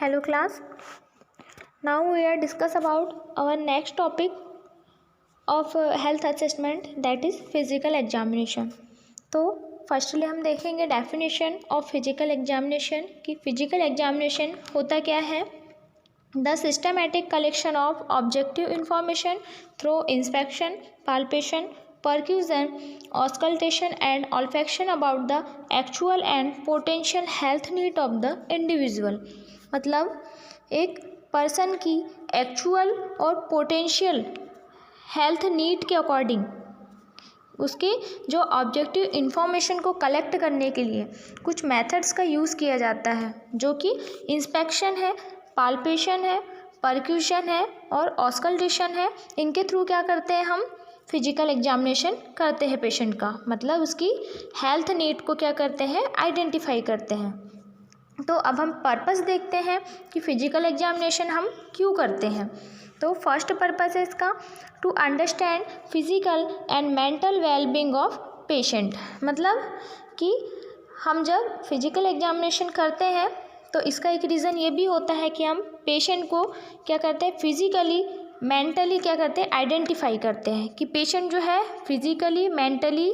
Hello class. Now we are discuss about our next topic of health assessment, that is physical examination. तो firstly हम देखेंगे definition of physical examination कि physical examination होता क्या है. The systematic collection of objective information through inspection, palpation, percussion, auscultation and olfaction about the actual and potential health need of the individual. मतलब एक person की actual और potential health need के according उसके जो ऑब्जेक्टिव इंफॉर्मेशन को collect करने के लिए कुछ मेथड्स का यूज़ किया जाता है, जो कि इंस्पेक्शन है, पाल्पेशन है, परक्यूशन है और ऑस्कल्टेशन है. इनके थ्रू क्या करते हैं, हम फिजिकल एग्जामिनेशन करते हैं पेशेंट का, मतलब उसकी हेल्थ नीड को क्या करते हैं, आइडेंटिफाई करते हैं. तो अब हम पर्पस देखते हैं कि फिजिकल एग्जामिनेशन हम क्यों करते हैं. तो फर्स्ट पर्पस है इसका to understand physical and mental wellbeing of patient. मतलब कि हम जब फिजिकल एग्जामिनेशन करते हैं तो इसका एक रीज़न ये भी होता है कि हम पेशेंट को क्या करते हैं, फिजिकली मेंटली क्या करते हैं, आइडेंटिफाई करते हैं कि पेशेंट जो है फिजिकली मेंटली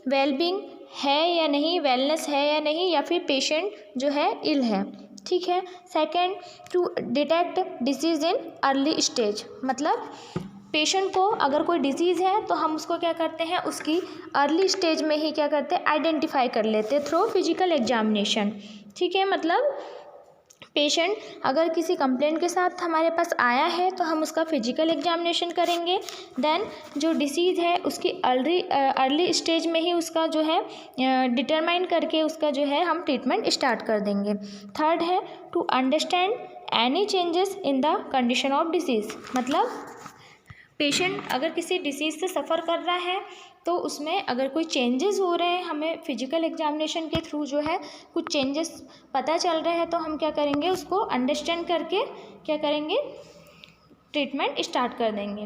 वेलबींग है या नहीं, वेलनेस है या नहीं, या फिर पेशेंट जो है इल है. ठीक है. Second, to detect disease in early stage. मतलब पेशेंट को अगर कोई डिजीज़ है तो हम उसको क्या करते हैं, उसकी अर्ली स्टेज में ही क्या करते हैं, आइडेंटिफाई कर लेते हैं थ्रू फिजिकल एग्जामिनेशन. ठीक है. मतलब पेशेंट अगर किसी कंप्लेंट के साथ हमारे पास आया है तो हम उसका फिजिकल एग्जामिनेशन करेंगे. देन जो डिसीज़ है उसकी अर्ली स्टेज में ही उसका जो है डिटरमाइन करके उसका जो है हम ट्रीटमेंट स्टार्ट कर देंगे. थर्ड है to understand any changes in the condition of disease. मतलब पेशेंट अगर किसी डिसीज़ से सफ़र कर रहा है तो उसमें अगर कोई चेंजेस हो रहे हैं, हमें फिजिकल एग्जामिनेशन के थ्रू जो है कुछ चेंजेस पता चल रहे हैं, तो हम क्या करेंगे, उसको अंडरस्टैंड करके क्या करेंगे, ट्रीटमेंट स्टार्ट कर देंगे.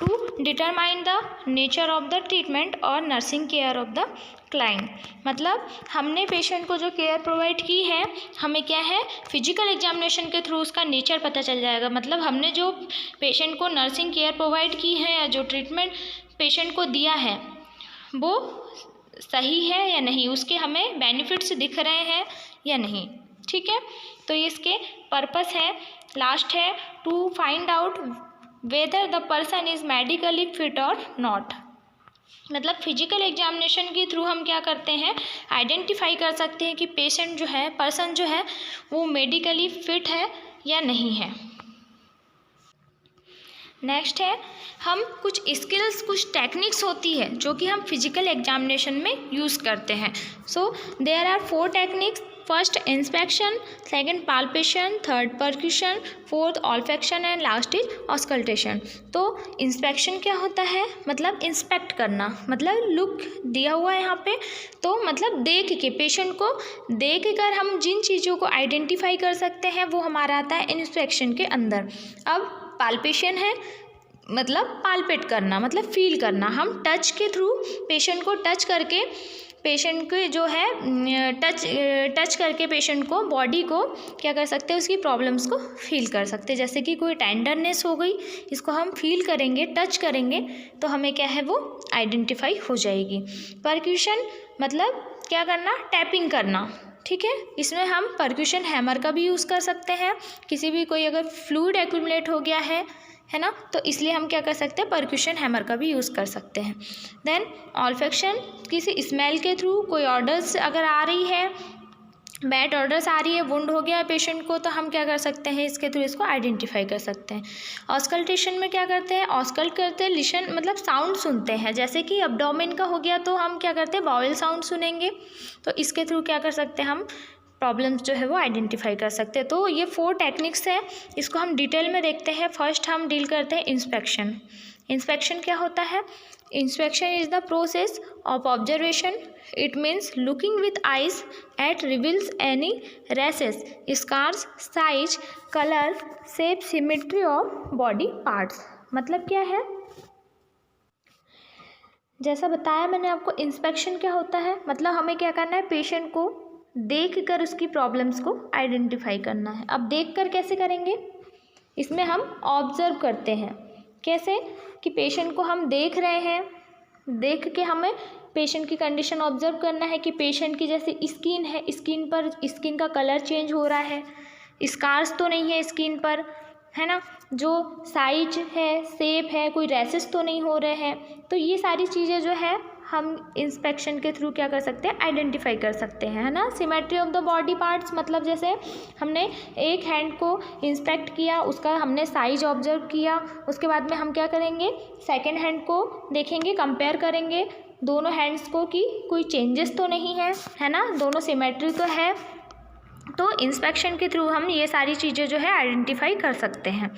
To determine the nature of the treatment और nursing care of the client. मतलब हमने पेशेंट को जो केयर प्रोवाइड की है, हमें क्या है, फिजिकल एग्जामिनेशन के थ्रू उसका नेचर पता चल जाएगा. मतलब हमने जो पेशेंट को नर्सिंग केयर प्रोवाइड की है या जो ट्रीटमेंट पेशेंट को दिया है वो सही है या नहीं, उसके हमें बेनिफिट्स दिख रहे हैं या नहीं. ठीक है. तो ये इसके पर्पस है. लास्ट है to find out whether the person is medically fit और नॉट. मतलब फिजिकल एग्जामिनेशन के थ्रू हम क्या करते हैं, आइडेंटिफाई कर सकते हैं कि पेशेंट जो है, पर्सन जो है वो मेडिकली फिट है या नहीं है. नेक्स्ट है हम कुछ स्किल्स, कुछ टेक्निक्स होती है जो कि हम फिजिकल एग्जामिनेशन में यूज़ करते हैं. So there are 4 techniques. First inspection, second palpation, third percussion, fourth olfaction and last is auscultation. तो इंस्पेक्शन क्या होता है, मतलब इंस्पेक्ट करना, मतलब लुक दिया हुआ है यहाँ पे, तो मतलब देख के, पेशेंट को देख कर हम जिन चीज़ों को आइडेंटिफाई कर सकते हैं वो हमारा आता है इंस्पेक्शन के अंदर. अब पाल्पेशन है, मतलब पाल्पेट करना, मतलब फील करना. हम टच के थ्रू पेशेंट को टच करके, पेशेंट के जो है टच करके पेशेंट को, बॉडी को क्या कर सकते हैं, उसकी प्रॉब्लम्स को फील कर सकते हैं. जैसे कि कोई टेंडरनेस हो गई, इसको हम फील करेंगे, टच करेंगे तो हमें क्या है, वो आइडेंटिफाई हो जाएगी. परक्यूशन मतलब क्या करना, टैपिंग करना. ठीक है. इसमें हम परक्यूशन हैमर का भी यूज़ कर सकते हैं. किसी भी कोई अगर फ्लूइड एक्यूमुलेट हो गया है ना, तो इसलिए हम क्या कर सकते हैं, परक्यूशन हैमर का भी यूज़ कर सकते हैं. देन ऑल्फैक्शन, किसी स्मेल के थ्रू कोई ऑर्डर्स अगर आ रही है, बैड ऑर्डर्स आ रही है, वुंड हो गया है पेशेंट को, तो हम क्या कर सकते हैं, इसके थ्रू इसको आइडेंटिफाई कर सकते हैं. ऑस्कल्टेशन में क्या करते हैं, ऑस्कल्ट करते हैं, लिशन मतलब साउंड सुनते हैं. जैसे कि अब्डोमेन का हो गया तो हम क्या करते हैं, बाउल साउंड सुनेंगे, तो इसके थ्रू क्या कर सकते हैं, हम प्रॉब्लम्स जो है वो आइडेंटिफाई कर सकते हैं. तो ये 4 टेक्निक्स है, इसको हम डिटेल में देखते हैं. फर्स्ट हम डील करते हैं इंस्पेक्शन. इंस्पेक्शन क्या होता है, inspection is the process of observation. It means looking with eyes at reveals any rashes, scars, size, colour, shape, symmetry of body parts. मतलब क्या है, जैसा बताया मैंने आपको, इंस्पेक्शन क्या होता है, मतलब हमें क्या करना है, पेशेंट को देख कर उसकी प्रॉब्लम्स को आइडेंटिफाई करना है। अब देख कर कैसे करेंगे, इसमें हम ऑब्जर्व करते हैं। कैसे कि पेशेंट को हम देख रहे हैं, देख के हमें पेशेंट की कंडीशन ऑब्जर्व करना है कि पेशेंट की जैसे स्किन है, स्किन पर स्किन का कलर चेंज हो रहा है, स्कार्स तो नहीं है स्किन पर, है ना, जो साइज है, शेप है, कोई रैसेस तो नहीं हो रहे हैं। तो ये सारी चीज़ें जो है हम इंस्पेक्शन के थ्रू क्या कर सकते हैं, आइडेंटिफाई कर सकते हैं, है ना। Symmetry of the body parts, मतलब जैसे हमने एक हैंड को इंस्पेक्ट किया, उसका हमने साइज ऑब्जर्व किया, उसके बाद में हम क्या करेंगे, सेकेंड हैंड को देखेंगे, कंपेयर करेंगे दोनों हैंड्स को कि कोई चेंजेस तो नहीं है ना, दोनों सिमेट्री तो है। तो इंस्पेक्शन के थ्रू हम ये सारी चीज़ें जो है आइडेंटिफाई कर सकते हैं।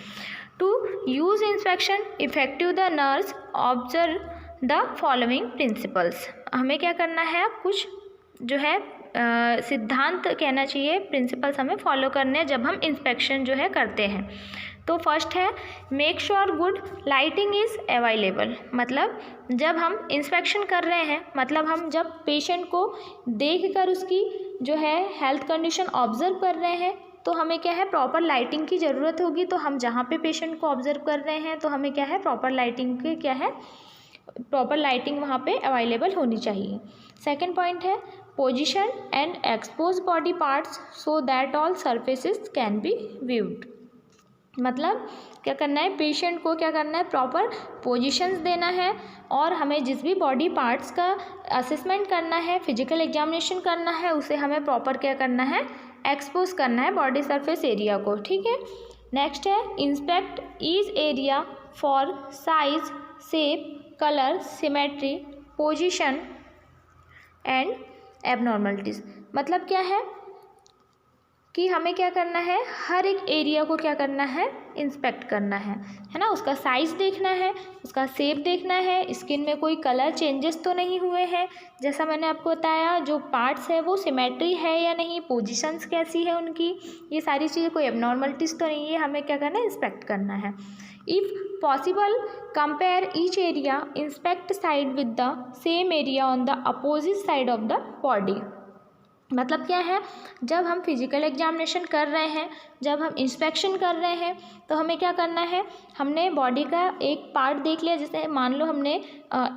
To use inspection effective the nurse observe the following principles. हमें क्या करना है, कुछ जो है सिद्धांत कहना चाहिए, प्रिंसिपल्स हमें फॉलो करने हैं जब हम इंस्पेक्शन जो है करते हैं। तो फर्स्ट है make sure good lighting is available. मतलब जब हम इंस्पेक्शन कर रहे हैं, मतलब हम जब पेशेंट को देख कर उसकी जो है हेल्थ कंडीशन ऑब्जर्व कर रहे हैं, तो हमें क्या है, प्रॉपर लाइटिंग की ज़रूरत होगी। तो हम जहाँ पे पेशेंट को ऑब्जर्व कर रहे हैं तो हमें क्या है, प्रॉपर लाइटिंग की क्या है, प्रॉपर लाइटिंग वहाँ पे अवेलेबल होनी चाहिए। सेकंड पॉइंट है position and expose body parts so that all surfaces can be viewed. मतलब क्या करना है, पेशेंट को क्या करना है, प्रॉपर पोजीशंस देना है, और हमें जिस भी बॉडी पार्ट्स का असेसमेंट करना है, फिजिकल एग्जामिनेशन करना है, उसे हमें प्रॉपर क्या करना है, एक्सपोज करना है बॉडी सरफेस एरिया को। ठीक है। नेक्स्ट है inspect each area for size, shape, colour, symmetry, position and abnormalities. मतलब क्या है कि हमें क्या करना है, हर एक एरिया को क्या करना है, इंस्पेक्ट करना है ना। उसका साइज़ देखना है, उसका शेप देखना है, स्किन में कोई कलर चेंजेस तो नहीं हुए हैं, जैसा मैंने आपको बताया, जो पार्ट्स है वो सिमेट्री है या नहीं, पोजीशंस कैसी है उनकी, ये सारी चीज़ें, कोई एबनॉर्मलिटीज़ तो नहीं है, हमें क्या करना है, इंस्पेक्ट करना है। If possible compare each area, inspect side with the same area on the opposite side of the body. मतलब क्या है, जब हम फिजिकल एग्जामिनेशन कर रहे हैं, जब हम इंस्पेक्शन कर रहे हैं, तो हमें क्या करना है, हमने बॉडी का एक पार्ट देख लिया, जैसे मान लो हमने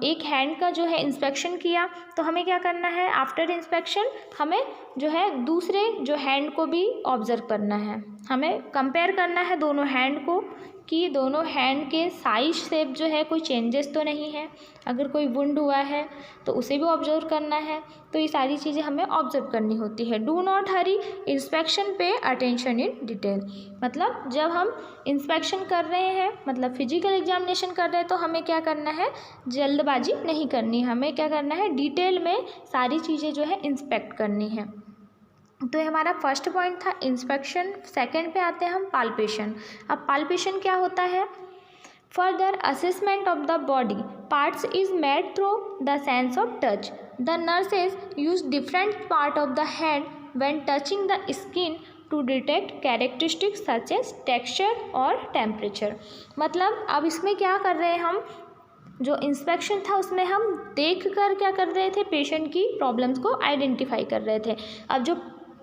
एक हैंड का जो है इंस्पेक्शन किया, तो हमें क्या करना है, आफ्टर इंस्पेक्शन हमें जो है दूसरे जो हैंड को भी ऑब्जर्व करना है, हमें कंपेयर करना है दोनों हैंड को कि दोनों हैंड के साइज शेप जो है कोई चेंजेस तो नहीं है, अगर कोई वुंड हुआ है तो उसे भी ऑब्जर्व करना है। तो ये सारी चीज़ें हमें ऑब्जर्व करनी होती है। Do not Hari inspection, pay attention in detail. मतलब जब हम इंस्पेक्शन कर रहे हैं, मतलब फिजिकल एग्जामिनेशन कर रहे हैं, तो हमें क्या करना है, जल्दबाजी नहीं करनी, हमें क्या करना है, डिटेल में सारी चीज़ें जो है इंस्पेक्ट करनी है। तो ये हमारा फर्स्ट पॉइंट था इंस्पेक्शन। सेकंड पे आते हैं हम पाल्पेशन। अब पाल्पेशन क्या होता है, further assessment of the body parts is made through the sense of touch. The nurses use different part of the hand when touching the skin to detect characteristics such as texture और temperature. मतलब अब इसमें क्या कर रहे हैं हम, जो इंस्पेक्शन था उसमें हम देख कर क्या कर रहे थे, पेशेंट की प्रॉब्लम्स को आइडेंटिफाई कर रहे थे। अब जो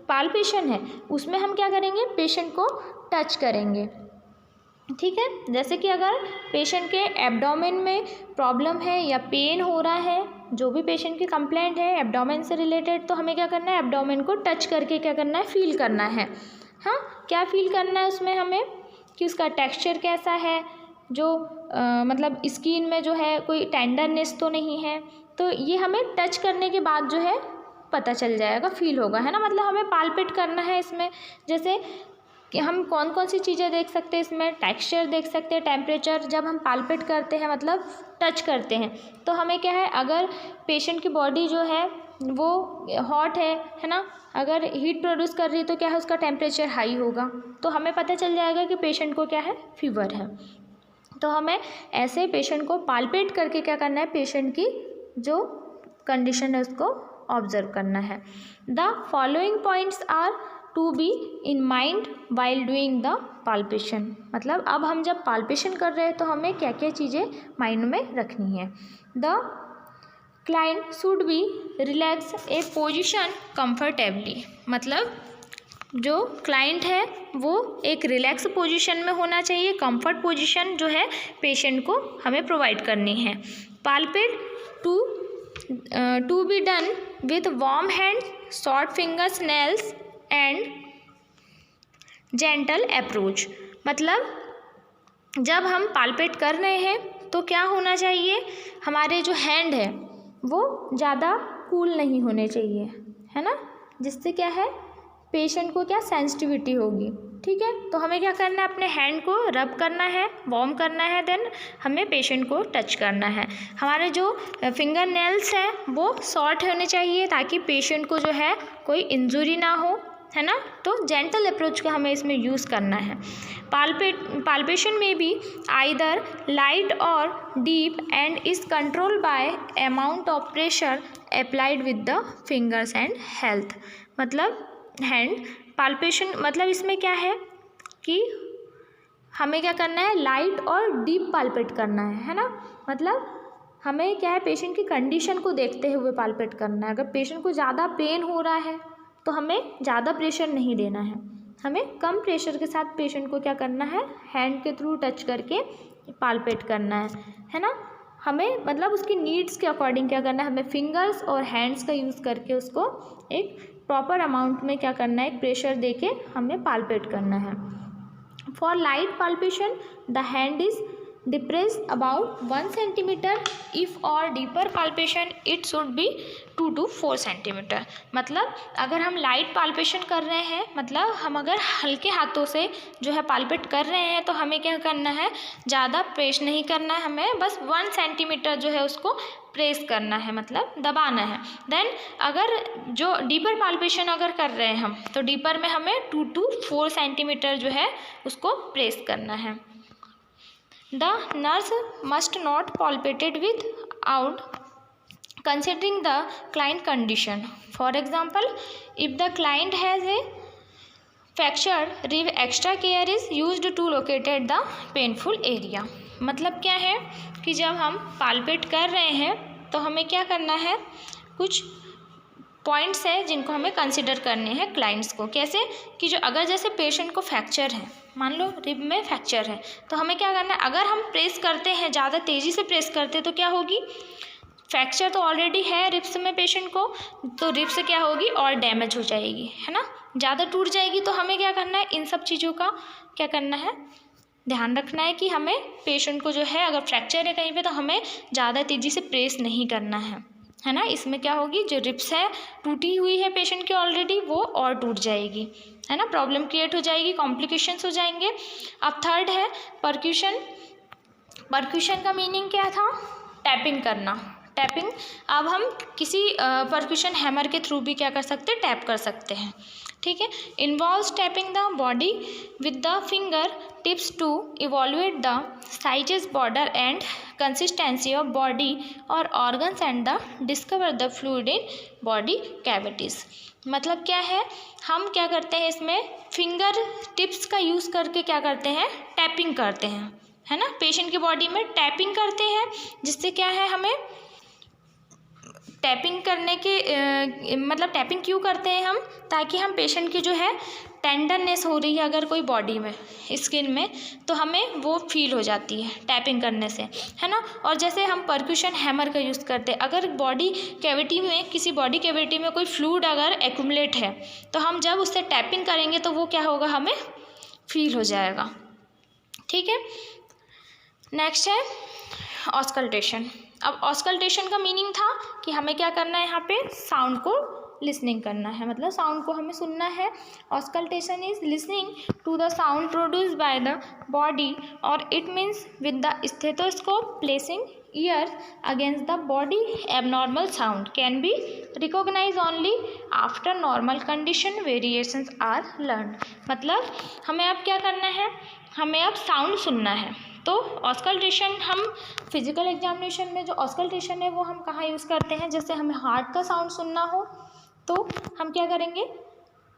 पाल्पेशन है उसमें हम क्या करेंगे, पेशेंट को टच करेंगे। ठीक है, जैसे कि अगर पेशेंट के एब्डोमेन में प्रॉब्लम है या पेन हो रहा है, जो भी पेशेंट की कंप्लेंट है एब्डोमेन से रिलेटेड, तो हमें क्या करना है, एब्डोमेन को टच करके क्या करना है, फील करना है। हाँ, क्या फील करना है उसमें हमें, कि उसका टेक्सचर कैसा है, जो मतलब स्किन में जो है कोई टेंडरनेस तो नहीं है। तो ये हमें टच करने के बाद जो है पता चल जाएगा, फील होगा, है ना। मतलब हमें पाल्पेट करना है इसमें। जैसे कि हम कौन कौन सी चीज़ें देख सकते हैं इसमें, टेक्सचर देख सकते हैं, टेम्परेचर। जब हम पाल्पेट करते हैं मतलब टच करते हैं, तो हमें क्या है, अगर पेशेंट की बॉडी जो है वो हॉट है ना, अगर हीट प्रोड्यूस कर रही है तो क्या है, उसका टेम्परेचर हाई होगा, तो हमें पता चल जाएगा कि पेशेंट को क्या है, फीवर है। तो हमें ऐसे पेशेंट को पाल्पेट करके क्या करना है, पेशेंट की जो कंडीशन है उसको ऑब्जर्व करना है। The following points are to be in mind while doing the palpation. मतलब अब हम जब पाल्पेशन कर रहे हैं तो हमें क्या क्या चीज़ें माइंड में रखनी है। The client should be relax A position comfortably, मतलब जो क्लाइंट है वो एक रिलैक्स पोजीशन में होना चाहिए, कंफर्ट पोजीशन जो है पेशेंट को हमें प्रोवाइड करनी है। Palpate to be done with warm hand, short fingers, nails and gentle approach, मतलब जब हम पाल्पेट कर रहे हैं तो क्या होना चाहिए, हमारे जो हैंड है वो ज़्यादा कूल नहीं होने चाहिए, है ना, जिससे क्या है पेशेंट को क्या सेंसिटिविटी होगी। ठीक है, तो हमें क्या करना है, अपने हैंड को रब करना है, वार्म करना है, देन हमें पेशेंट को टच करना है। हमारे जो फिंगर नेल्स हैं वो शॉर्ट होने चाहिए ताकि पेशेंट को जो है कोई इंजुरी ना हो, है ना, तो जेंटल अप्रोच का हमें इसमें यूज़ करना है। पाल्पेशन में भी आइदर लाइट और deep and is control by amount of pressure applied with the fingers and health, मतलब हैंड पाल्पेशन मतलब इसमें क्या है कि हमें क्या करना है, लाइट और डीप पाल्पेट करना है ना, मतलब हमें क्या है पेशेंट की कंडीशन को देखते हुए पाल्पेट करना है। अगर पेशेंट को ज़्यादा पेन हो रहा है तो हमें ज़्यादा प्रेशर नहीं देना है, हमें कम प्रेशर के साथ पेशेंट को क्या करना है, हैंड के थ्रू टच करके पाल्पेट करना है ना। हमें मतलब उसकी नीड्स के अकॉर्डिंग क्या करना है, हमें फिंगर्स और हैंड्स का यूज़ करके उसको एक प्रॉपर अमाउंट में क्या करना है, प्रेशर देके हमें पाल्पेट करना है। For light palpation the hand is depressed about 1 centimetre, if और deeper palpation it should be 2 to 4 centimetre, मतलब अगर हम लाइट पाल्पेशन कर रहे हैं, मतलब हम अगर हल्के हाथों से जो है पाल्पेट कर रहे हैं तो हमें क्या करना है, ज़्यादा प्रेस नहीं करना है, हमें बस 1 सेंटीमीटर जो है उसको प्रेस करना है, मतलब दबाना है। देन अगर जो डीपर पाल्पेशन अगर कर रहे हैं हम, तो डीपर में हमें 2 to 4 सेंटीमीटर जो है उसको प्रेस करना है। The nurse must not palpate without considering the client condition. For example, if the client has a fractured rib, extra care is used to locate the painful area. मतलब क्या है कि जब हम पाल्पेट कर रहे हैं तो हमें क्या करना है, कुछ पॉइंट्स है जिनको हमें कंसिडर करने हैं क्लाइंट्स को। कैसे कि जो अगर जैसे पेशेंट को फ्रैक्चर है, मान लो रिब में फ्रैक्चर है, तो हमें क्या करना है, अगर हम प्रेस करते हैं, ज़्यादा तेज़ी से प्रेस करते हैं तो क्या होगी, फ्रैक्चर तो ऑलरेडी है रिब्स में पेशेंट को, तो रिब्स क्या होगी और डैमेज हो जाएगी, है ना, ज़्यादा टूट जाएगी। तो हमें क्या करना है, इन सब चीज़ों का क्या करना है, ध्यान रखना है कि हमें पेशेंट को जो है अगर फ्रैक्चर है कहीं पे तो हमें ज़्यादा तेज़ी से प्रेस नहीं करना है ना। इसमें क्या होगी, जो रिब्स है टूटी हुई है पेशेंट की ऑलरेडी वो और टूट जाएगी, है ना, प्रॉब्लम क्रिएट हो जाएगी, कॉम्प्लिकेशंस हो जाएंगे। अब थर्ड है परक्यूशन। परक्यूशन का मीनिंग क्या था, टैपिंग करना, टैपिंग। अब हम किसी परक्यूशन हैमर के थ्रू भी क्या कर सकते हैं, टैप कर सकते हैं, ठीक है। Involves tapping the body with the finger tips to evaluate the sizes, border and consistency of body और organs and the discover the fluid in body cavities. मतलब क्या है, हम क्या करते हैं इसमें फिंगर टिप्स का यूज़ करके क्या करते हैं, टैपिंग करते हैं, है ना, पेशेंट की बॉडी में टैपिंग करते हैं, जिससे क्या है हमें टैपिंग करने के मतलब टैपिंग क्यों करते हैं हम, ताकि हम पेशेंट की जो है टेंडरनेस हो रही है अगर कोई बॉडी में स्किन में तो हमें वो फील हो जाती है टैपिंग करने से, है ना। और जैसे हम परक्यूशन हैमर का यूज़ करते हैं, अगर बॉडी कैविटी में किसी बॉडी कैविटी में कोई फ्लूइड अगर एक्यूमुलेट है तो हम जब उससे टैपिंग करेंगे तो वो क्या होगा, हमें फील हो जाएगा, ठीक है। नेक्स्ट है ऑस्कल्टेशन। अब ऑस्कल्टेशन का मीनिंग था कि हमें क्या करना है, यहाँ पे साउंड को लिसनिंग करना है, मतलब साउंड को हमें सुनना है। Auscultation is listening to the sound produced by the body और it means with the stethoscope placing ear against the body. Abnormal sound can be recognize only after normal condition variations are learn. मतलब हमें अब क्या करना है, हमें अब sound सुनना है। तो ऑस्कल्टेशन हम फिजिकल एग्जामिनेशन में जो ऑस्कल्टेशन है वो हम कहाँ यूज़ करते हैं, जैसे हमें हार्ट का साउंड सुनना हो तो हम क्या करेंगे,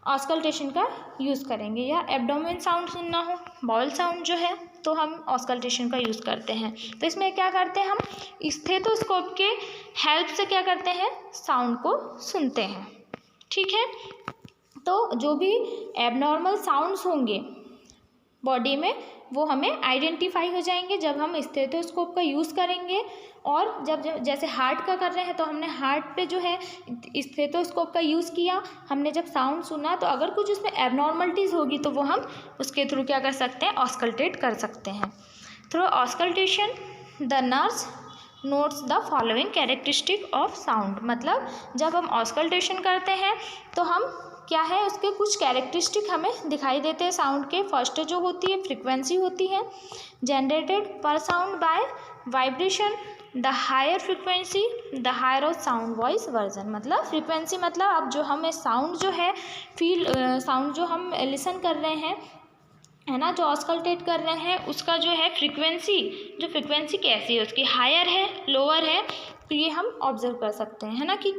ऑस्कल्टेशन का यूज़ करेंगे। या एब्डोमेन साउंड सुनना हो, बाउल साउंड जो है, तो हम ऑस्कल्टेशन का यूज़ करते हैं। तो इसमें क्या करते हैं, हम स्टेथोस्कोप के हेल्प से क्या करते हैं, साउंड को सुनते हैं। ठीक है, तो जो भी एबनॉर्मल साउंड्स होंगे बॉडी में वो हमें आइडेंटिफाई हो जाएंगे जब हम स्टेथोस्कोप का यूज़ करेंगे। और जब जैसे हार्ट का कर रहे हैं तो हमने हार्ट पे जो है स्टेथोस्कोप का यूज़ किया, हमने जब साउंड सुना तो अगर कुछ उसमें एबनॉर्मलिटीज़ होगी तो वो हम उसके थ्रू क्या कर सकते हैं, ऑस्कल्टेट कर सकते हैं। Through auscultation the nurse notes the following characteristic of sound. मतलब जब हम ऑस्कल्टेशन करते हैं तो हम क्या है, उसके कुछ कैरेक्टरिस्टिक हमें दिखाई देते हैं साउंड के। फर्स्ट जो होती है फ्रीक्वेंसी होती है, जनरेटेड पर sound by vibration, the higher frequency the higher of sound voice version. मतलब फ्रीक्वेंसी मतलब अब जो हमें साउंड जो है साउंड जो हम लिसन कर रहे हैं, है ना, जो ऑस्कल्टेट कर रहे हैं, उसका जो है फ्रीक्वेंसी कैसी है, उसकी हायर है लोअर है, तो ये हम ऑब्जर्व कर सकते हैं, है ना, कि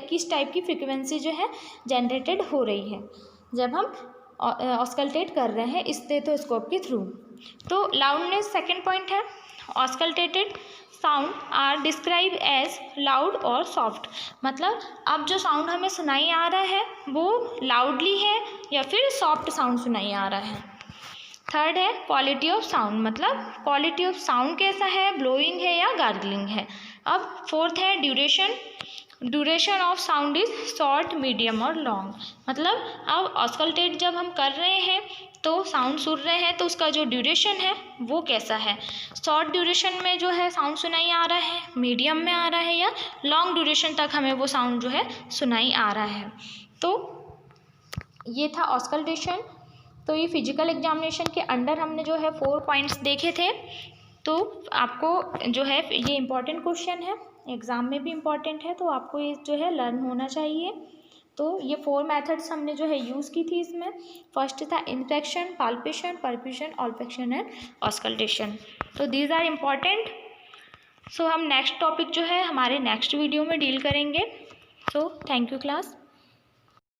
किस टाइप की फ्रीक्वेंसी जो है जनरेटेड हो रही है जब हम ऑस्कल्टेट कर रहे हैं स्टेथोस्कोप के थ्रू। तो लाउडनेस सेकंड पॉइंट है। Auscultated sound are describe as loud और सॉफ्ट। मतलब अब जो साउंड हमें सुनाई आ रहा है वो लाउडली है या फिर सॉफ्ट साउंड सुनाई आ रहा है। थर्ड है क्वालिटी ऑफ साउंड। मतलब क्वालिटी ऑफ साउंड कैसा है, ब्लोइंग है या गार्गलिंग है। अब फोर्थ है duration of sound is short, medium और लॉन्ग। मतलब अब ऑस्कल्टेट जब हम कर रहे हैं तो साउंड सुन रहे हैं तो उसका जो ड्यूरेशन है वो कैसा है, शॉर्ट ड्यूरेशन में जो है साउंड सुनाई आ रहा है, मीडियम में आ रहा है, या लॉन्ग ड्यूरेशन तक हमें वो साउंड जो है सुनाई आ रहा है। तो ये था ऑस्कल्टेशन। तो ये फिजिकल एग्जामिनेशन के अंडर हमने जो है 4 पॉइंट्स देखे थे। तो आपको जो है ये इम्पॉर्टेंट क्वेश्चन है, एग्ज़ाम में भी इम्पॉर्टेंट है, तो आपको ये जो है लर्न होना चाहिए। तो ये 4 मेथड्स हमने जो है यूज़ की थी इसमें। फर्स्ट था inflection, palpation, percussion, olfaction and auscultation. तो दीज आर इम्पॉर्टेंट। सो हम नेक्स्ट टॉपिक जो है हमारे नेक्स्ट वीडियो में डील करेंगे। So thank you class.